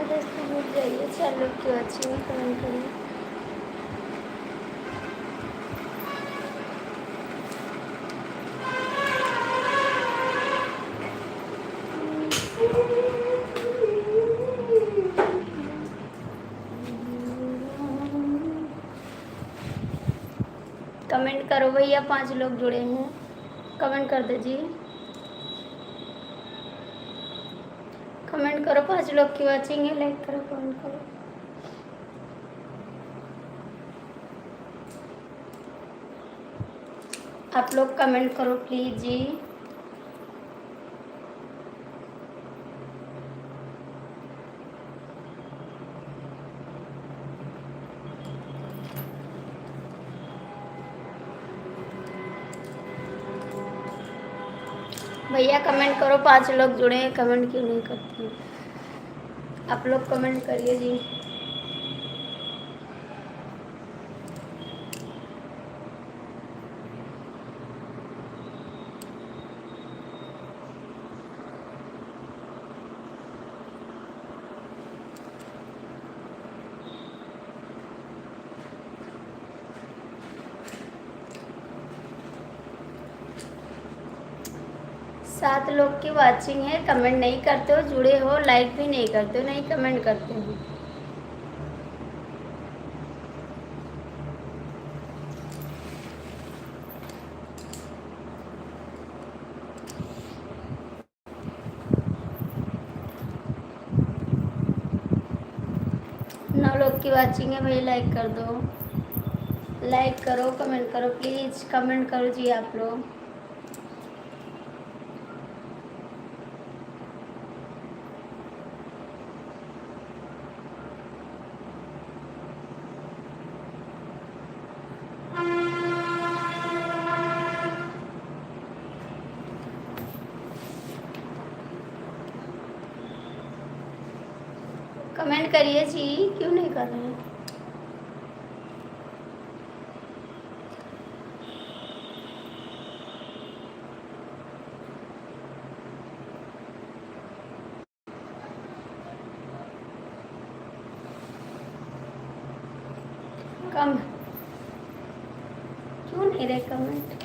Address तो भूल जाइए। 4 लोग की वाचिंग है, कमेंट करिए। कमेंट करो भैया, 5 लोग जुड़े हैं, कमेंट कर दीजिए। कमेंट करो, 5 लोग की वाचिंग है, लाइक करो, कमेंट करो। आप लोग कमेंट करो प्लीज जी। भैया कमेंट करो, 5 लोग जुड़े हैं, कमेंट क्यों नहीं करते? आप लोग कमेंट करिए जी। सात लोग की वाचिंग है, कमेंट नहीं करते हो, जुड़े हो, लाइक भी नहीं करते हो, नहीं कमेंट करते हो। नौ लोग की वाचिंग है, भाई लाइक कर दो, लाइक करो, कमेंट करो प्लीज, कमेंट करो जी आप लोग। कमेंट करिए जी, क्यों नहीं कर रहे हैं? कम क्यों नहीं रहे कमेंट?